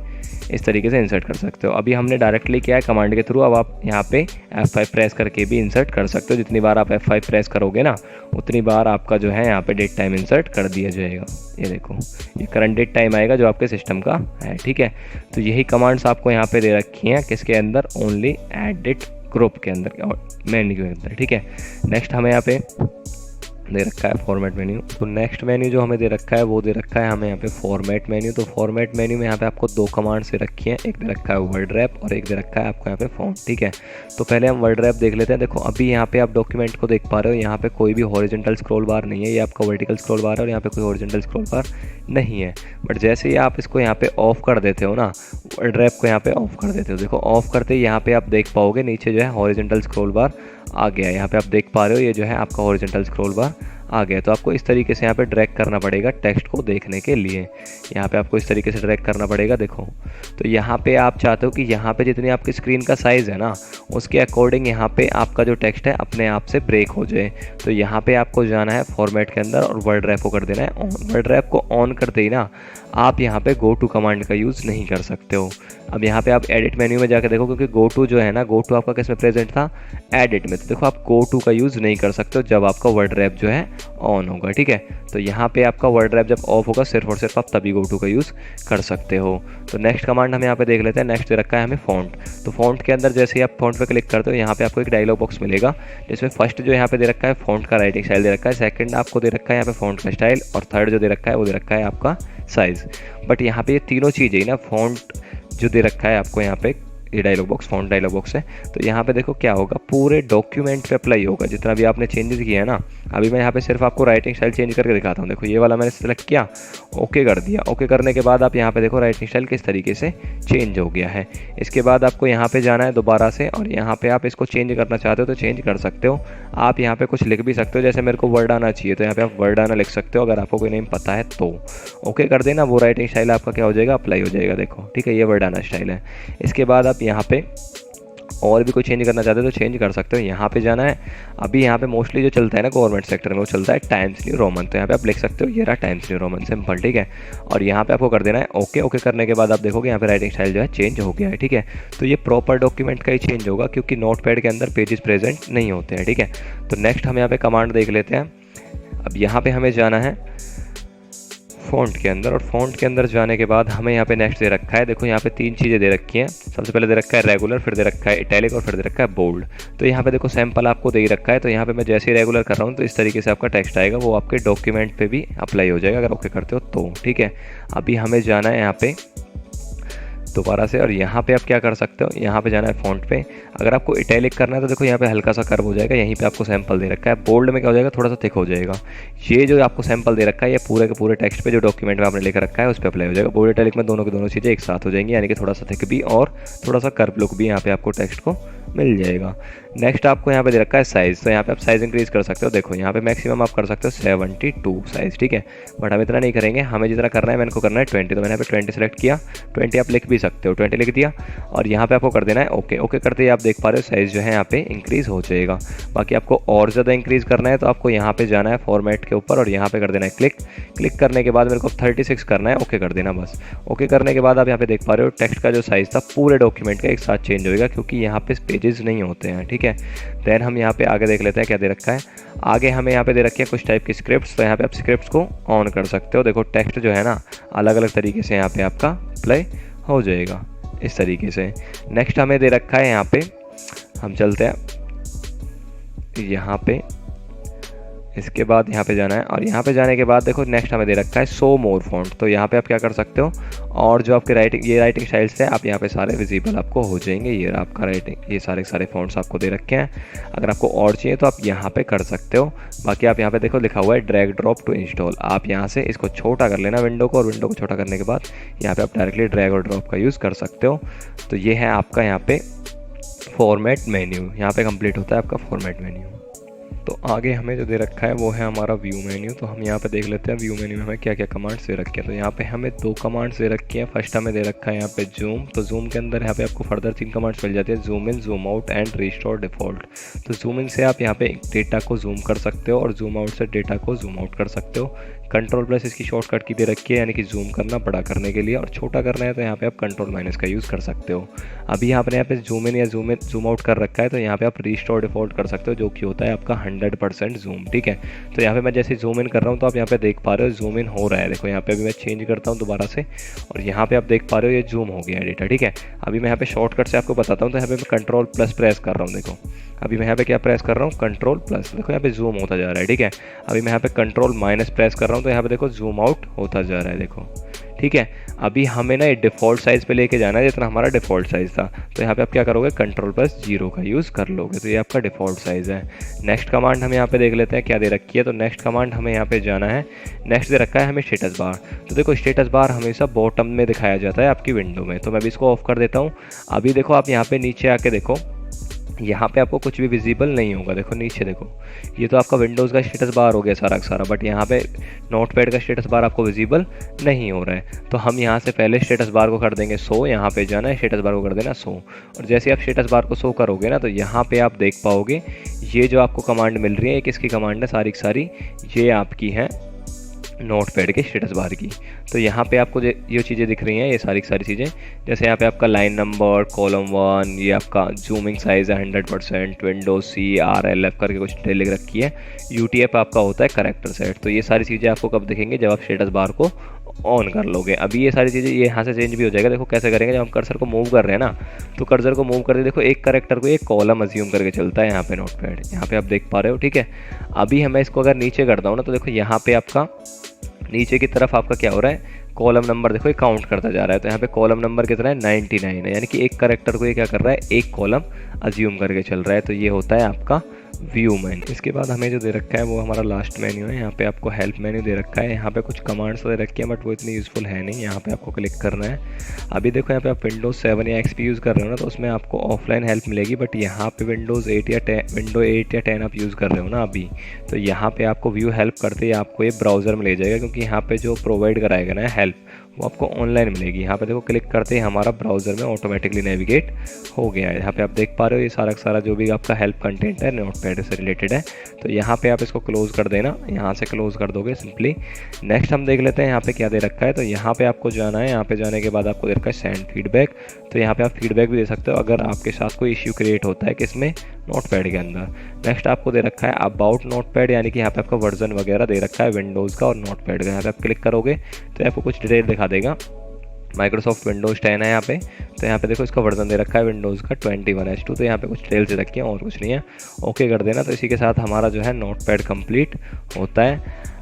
इस तरीके से इंसर्ट कर सकते हो। अभी हमने डायरेक्टली किया है कमांड के थ्रू, अब आप यहाँ पे F5 प्रेस करके भी इंसर्ट कर सकते हो। जितनी बार आप F5 प्रेस करोगे ना उतनी बार आपका जो है यहाँ पे डेट टाइम इंसर्ट कर दिया जाएगा। ये देखो ये करंट डेट टाइम आएगा जो आपके सिस्टम का है, ठीक है। तो यही कमांड्स आपको यहाँ पे दे रखी हैं, किसके अंदर, ओनली एडिट ग्रुप के अंदर और मेन्यू के अंदर, ठीक है। नेक्स्ट हमें यहाँ पे दे रखा है फॉर्मेट मेन्यू। तो नेक्स्ट मेन्यू जो हमें दे रखा है वो दे रखा है हमें यहाँ पे फॉर्मेट मेन्यू। तो फॉर्मेट मेन्यू में यहाँ पे आपको 2 कमांड्स दे रखी हैं, एक दे रखा है वर्ड रैप और एक दे रखा है आपको यहाँ पे फॉन्ट, ठीक है। तो पहले हम वर्ड रैप देख लेते हैं। देखो अभी यहाँ पे आप डॉक्यूमेंट को देख पा रहे हो, यहाँ पे कोई भी हॉरिजॉन्टल स्क्रॉल बार नहीं है, ये आपका वर्टिकल स्क्रॉल बार है, और यहाँ पे कोई हॉरिजॉन्टल स्क्रॉल बार नहीं है। बट जैसे ही आप इसको यहाँ पे ऑफ कर देते हो ना, वर्ड रैप को यहाँ पे ऑफ कर देते हो, देखो ऑफ करते ही यहाँ पे आप देख पाओगे नीचे जो है हॉरिजॉन्टल स्क्रॉल बार आ गया है। यहाँ पे आप देख पा रहे हो ये जो है आपका हॉरिजॉन्टल स्क्रॉल बार आ गया। तो आपको इस तरीके से यहाँ पे ड्रैग करना पड़ेगा टेक्स्ट को देखने के लिए। यहाँ पे आपको इस तरीके से ड्रैग करना पड़ेगा। देखो तो यहाँ पे आप चाहते हो कि यहाँ पे जितनी आपकी स्क्रीन का साइज़ है ना उसके अकॉर्डिंग यहाँ पे आपका जो टेक्स्ट है अपने आप से ब्रेक हो जाए। तो यहाँ पे आपको जाना है फॉर्मेट के अंदर और वर्ड रैप को कर देना है ऑन। वर्ड रैप को ऑन करते ही ना आप यहाँ पे गो टू कमांड का यूज़ नहीं कर सकते हो। अब यहाँ पे आप एडिट मेन्यू में जाकर देखो, क्योंकि गो टू जो है ना, गो टू आपका किस में प्रेजेंट था, एडिट में। तो देखो आप गो टू का यूज़ नहीं कर सकते हो जब आपका वर्ड रैप जो है ऑन होगा, ठीक है। तो यहाँ पे आपका वर्ड रैप जब ऑफ होगा सिर्फ और सिर्फ आप तभी गो टू का यूज़ कर सकते हो। तो नेक्स्ट कमांड हम यहाँ पे देख लेते हैं। नेक्स्ट रखा है हमें फॉन्ट। तो फॉन्ट के अंदर जैसे ही आप फॉन्ट पे क्लिक करते हो यहाँ पे आपको एक डायलॉग बॉक्स मिलेगा जिसमें फर्स्ट जो यहाँ पे दे रखा है फॉन्ट का राइटिंग स्टाइल दे रखा है, सेकंड आपको दे रखा है यहाँ पे फॉन्ट का स्टाइल, और थर्ड जो दे रखा है वो दे रखा है आपका साइज़। बट यहाँ पे ये तीनों चीज़ें ना, फॉन्ट जो दे रखा है आपको यहाँ पे, ये dialog box font dialog box है, तो यहाँ पे देखो क्या होगा, पूरे डॉक्यूमेंट पे अप्लाई होगा जितना भी आपने चेंजेस किया है ना। अभी मैं यहाँ पे सिर्फ आपको राइटिंग स्टाइल चेंज करके दिखाता हूँ। देखो ये वाला मैंने सेलेक्ट किया, ओके कर दिया। ओके करने के बाद आप यहाँ पे देखो राइटिंग स्टाइल किस तरीके से चेंज हो गया है। इसके बाद आपको यहाँ पे जाना है दोबारा से, और यहाँ पे आप इसको चेंज करना चाहते हो तो चेंज कर सकते हो। आप यहाँ पे कुछ लिख भी सकते हो, जैसे मेरे को वर्ड आना चाहिए तो यहाँ पे आप वर्ड आना लिख सकते हो, अगर आपको कोई नेम पता है तो। ओके कर देना, वो राइटिंग स्टाइल आपका क्या हो जाएगा, अप्लाई हो जाएगा। देखो ठीक है, ये वर्ड आना स्टाइल है। इसके बाद आप यहाँ पे और भी कोई चेंज करना चाहते हो तो चेंज कर सकते हो। यहाँ पे जाना है। अभी यहाँ पे मोस्टली जो चलता है ना गवर्नमेंट सेक्टर में, वो चलता है टाइम्स न्यू रोमन। तो यहाँ पे आप लिख सकते हो ये रहा टाइम्स न्यू रोमन, सिंपल, ठीक है। और यहाँ पे आपको कर देना है ओके। ओके करने के बाद आप देखोगे यहाँ पे राइटिंग स्टाइल जो है चेंज हो गया है, ठीक है। तो ये प्रॉपर डॉक्यूमेंट का ही चेंज होगा, क्योंकि नोटपैड के अंदर पेजेस प्रेजेंट नहीं होते हैं, ठीक है। तो नेक्स्ट हम यहाँ पे कमांड देख लेते हैं। अब यहाँ पे हमें जाना है फ़ॉन्ट के अंदर, और फ़ॉन्ट के अंदर जाने के बाद हमें यहाँ पे नेक्स्ट दे रखा है। देखो यहाँ पे 3 चीज़ें दे रखी हैं। सबसे पहले दे रखा है रेगुलर, फिर दे रखा है इटैलिक, और फिर दे रखा है बोल्ड। तो यहाँ पे देखो सैंपल आपको दे ही रखा है। तो यहाँ पे मैं जैसे ही रेगुलर कर रहा हूँ तो इस तरीके से आपका टेक्स्ट आएगा, वो आपके डॉक्यूमेंट पे भी अप्लाई हो जाएगा अगर ओके करते हो तो, ठीक है। अभी हमें जाना है यहाँ पे दोबारा से, और यहाँ पे आप क्या कर सकते हो, यहाँ पे जाना है फ़ॉन्ट पे। अगर आपको इटैलिक करना है तो देखो यहाँ पे हल्का सा कर्व हो जाएगा, यहीं पे आपको सैंपल दे रखा है। बोल्ड में क्या हो जाएगा, थोड़ा सा थिक हो जाएगा। ये जो आपको सैंपल दे रखा है ये पूरे के पूरे टेक्स्ट पे जो डॉक्यूमेंट में आपने लिख रखा है उस पर अप्लाई हो जाएगा। बोल्ड इटैलिक में दोनों की दोनों चीज़ें एक साथ हो जाएंगी, यानी कि थोड़ा सा थिक भी और थोड़ा सा कर्व लुक भी यहाँ पे आपको टेक्स्ट को मिल जाएगा। नेक्स्ट आपको यहाँ पे दे रखा है साइज़। तो यहाँ पे आप साइज़ इंक्रीज़ कर सकते हो। देखो यहाँ पे मैक्सिमम आप कर सकते हो 72 साइज़, ठीक है। बट हम इतना नहीं करेंगे, हमें जितना करना है मैंने को करना है 20। तो मैंने यहाँ पे 20 सेलेक्ट किया। 20 आप लिख भी सकते हो, 20 लिख दिया। और यहाँ पे आपको कर देना है ओके। ओके करते ही आप देख पा रहे हो साइज़ जो है यहाँ पे इंक्रीज़ हो जाएगा। बाकी आपको और ज़्यादा इंक्रीज़ करना है तो आपको यहाँ पे जाना है फॉर्मेट के ऊपर, और यहाँ पे कर देना है क्लिक। क्लिक करने के बाद मेरे को 36 करना है, ओके कर देना बस। ओके करने के बाद आप यहाँ पे देख पा रहे हो टेक्स्ट का जो साइज़ था पूरे डॉक्यूमेंट का एक साथ चेंज होगा, क्योंकि यहाँ पे पेजेस नहीं होते हैं, ठीक है। देन हम यहाँ पे आगे देख लेते हैं क्या दे रखा है। आगे हमें यहाँ पे दे रखी है कुछ टाइप की स्क्रिप्ट्स। तो यहाँ पे आप स्क्रिप्ट्स को ऑन कर सकते हो। देखो टेक्स्ट जो है ना अलग अलग तरीके से यहाँ पे आपका प्ले हो जाएगा इस तरीके से। नेक्स्ट हमें दे रखा है यहाँ पे, हम चलते हैं यहाँ पे। इसके बाद यहाँ पे जाना है, और यहाँ पे जाने के बाद देखो नेक्स्ट हमें दे रखा है शो मोर फॉन्ट। तो यहाँ पे आप क्या कर सकते हो, और जो आपके राइटिंग स्टाइल्स है आप यहाँ पे सारे विजिबल आपको हो जाएंगे। ये आपका राइटिंग, ये सारे फॉन्ट्स आपको दे रखे हैं। अगर आपको और चाहिए तो आप यहाँ पे कर सकते हो। बाकी आप यहाँ पे देखो लिखा हुआ है ड्रैग ड्रॉप टू इंस्टॉल। आप यहाँ से इसको छोटा कर लेना विंडो को, और विंडो को छोटा करने के बाद यहाँ पे आप डायरेक्टली ड्रैग और ड्रॉप का यूज़ कर सकते हो। तो ये है आपका यहाँ पे फॉर्मेट मेन्यू। यहाँ पे कंप्लीट होता है आपका फॉर्मेट मेन्यू। तो आगे हमें जो दे रखा है वो है हमारा व्यू मेन्यू। तो हम यहाँ पे देख लेते हैं व्यू मेन्यू में हमें क्या क्या कमांड्स दे रखे हैं। तो यहाँ पे हमें 2 कमांड्स दे रखी हैं। फर्स्ट हमें दे रखा है यहाँ पे जूम। तो जूम के अंदर यहाँ पे आपको फर्दर 3 कमांड्स मिल जाती है, zoom in, zoom out and restore default. तो जूम इन से आप यहाँ पे डेटा को जूम कर सकते हो, और जूम आउट से डेटा को जूम आउट कर सकते हो। कंट्रोल प्लस इसकी शॉर्टकट की दे रखी है, यानी कि जूम करना बड़ा करने के लिए, और छोटा करना है तो यहाँ पे आप कंट्रोल माइनस का यूज़ कर सकते हो। अभी आपने यहाँ पे जूम इन या जूम आउट कर रखा है, तो यहाँ पे आप रिस्टोर डिफ़ॉल्ट कर सकते हो, जो कि होता है आपका 100% जूम, ठीक है। तो यहाँ पे मैं जैसे जूम इन कर रहा हूँ तो आप यहाँ पे देख पा रहे हो जूम इन हो रहा है। देखो यहाँ पे अभी मैं चेंज करता हूँ दोबारा से, और यहाँ पे आप देख पा रहे हो ये जूम हो गया है डेटा, ठीक है। अभी मैं यहाँ पे शॉर्टकट से आपको बताता हूँ। तो यहाँ पे मैं कंट्रोल प्लस प्रेस कर रहा हूँ। देखो अभी मैं यहाँ पे क्या प्रेस कर रहा हूँ, कंट्रोल प्लस। देखो यहाँ पे जूम होता जा रहा है, ठीक है। अभी मैं यहाँ पे कंट्रोल माइनस प्रेस कर रहा हूँ तो यहाँ पे देखो जूम आउट होता जा रहा है, देखो, ठीक है। अभी हमें ना ये डिफ़ॉल्ट साइज़ पे लेके जाना है जितना हमारा डिफ़ॉल्ट साइज़ था। तो यहाँ पे आप क्या करोगे, कंट्रोल प्लस 0 का यूज़ कर लोगे, तो ये आपका डिफ़ॉल्ट साइज़ है। नेक्स्ट कमांड हम यहाँ पे देख लेते हैं क्या दे रखी है। तो नेक्स्ट कमांड हमें यहाँ पे जाना है। नेक्स्ट दे रखा है हमें स्टेटस बार। तो देखो स्टेटस बार हमेशा बॉटम में दिखाया जाता है आपकी विंडो में। तो मैं भी इसको ऑफ कर देता हूँ। अभी देखो आप यहाँ पे नीचे आके देखो, यहाँ पे आपको कुछ भी विजिबल नहीं होगा। देखो नीचे देखो, ये तो आपका विंडोज़ का स्टेटस बार हो गया सारा का सारा, बट यहाँ पे नोटपैड का स्टेटस बार आपको विजिबल नहीं हो रहा है। तो हम यहाँ से पहले स्टेटस बार को कर देंगे 100। यहाँ पे जाना है, स्टेटस बार को कर देना 100, और जैसे आप स्टेटस बार को 100 करोगे ना तो यहाँ पे आप देख पाओगे ये जो आपको कमांड मिल रही है, एक इसकी कमांड है सारी की सारी, ये आपकी है नोटपैड के स्टेटस बार की। तो यहाँ पे आपको ये चीज़ें दिख रही हैं, ये सारी की सारी चीज़ें, जैसे यहाँ पे आपका लाइन नंबर, कॉलम 1, ये आपका जूमिंग साइज़ है 100%, विंडो CRLF करके कुछ डिटेल लिख रखी है। UTF आपका होता है करेक्टर सेट। तो ये सारी चीज़ें आपको कब दिखेंगे, जब आप स्टेटस बार को ऑन कर लोगे। अभी ये सारी चीज़ें ये यहाँ से चेंज भी हो जाएगा। देखो कैसे करेंगे, जब हम कर्सर को मूव कर रहे हैं ना, तो कर्सर को मूव करके देखो एक करेक्टर को एक कॉलम अज्यूम करके चलता है यहाँ पे नोटपैड। यहाँ पे आप देख पा रहे हो, ठीक है। अभी हमें इसको अगर नीचे करता हूँ ना, तो देखो यहाँ पे आपका नीचे की तरफ आपका क्या हो रहा है, कॉलम नंबर देखो ये काउंट करता जा रहा है। तो यहाँ पे कॉलम नंबर कितना है, 99 है, यानी कि एक करेक्टर को ये क्या कर रहा है, एक कॉलम अज्यूम करके चल रहा है। तो ये होता है आपका व्यू मेन्यू। इसके बाद हमें जो दे रखा है वो हमारा लास्ट मेन्यू है। यहाँ पे आपको हेल्प मेन्यू दे रखा है। यहाँ पे कुछ कमांड्स दे रखी है, बट वो इतनी यूज़फुल है नहीं। यहाँ पे आपको क्लिक करना है। अभी देखो यहाँ पे आप विंडोज़ 7 या XP यूज़ कर रहे हो ना, तो उसमें आपको ऑफलाइन हेल्प मिलेगी, बट यहाँ पे विंडोज़ 8 या 10 आप यूज़ कर रहे हो ना अभी, तो यहाँ पे आपको व्यू हेल्प करते ही आपको ये ब्राउज़र में ले जाएगा, क्योंकि यहाँ पे जो प्रोवाइड कराएगा ना हेल्प, वो आपको ऑनलाइन मिलेगी। यहाँ पे देखो क्लिक करते ही हमारा ब्राउज़र में ऑटोमेटिकली नेविगेट हो गया है। यहाँ पे आप देख पा रहे हो ये सारा का सारा जो भी आपका हेल्प कंटेंट है नोटपैड से रिलेटेड है। तो यहाँ पे आप इसको क्लोज़ कर देना, यहाँ से क्लोज़ कर दोगे सिंपली। नेक्स्ट हम देख लेते हैं यहाँ पे क्या दे रखा है। तो यहाँ पे आपको जाना है, यहाँ पे जाने के बाद आपको दे रखा है सेंड फीडबैक। तो यहाँ पे आप फीडबैक भी दे सकते हो अगर आपके साथ कोई इश्यू क्रिएट होता है किसमें, नोटपैड के अंदर। नेक्स्ट आपको दे रखा है अबाउट नोटपैड, यानी कि यहाँ पे आपका वर्जन वगैरह दे रखा है विंडोज़ का और नोटपैड का। यहाँ पे आप क्लिक करोगे तो आपको कुछ डिटेल दिखा देगा। माइक्रोसॉफ्ट विंडोज़ 10 है यहाँ पे। तो यहाँ पे देखो इसका वर्जन दे रखा है विंडोज़ का 21H2। तो यहाँ पे कुछ डिटेल्स दे रखी हैं और कुछ नहीं है, ओके कर देना। तो इसी के साथ हमारा जो है नोटपैड कंप्लीट होता है।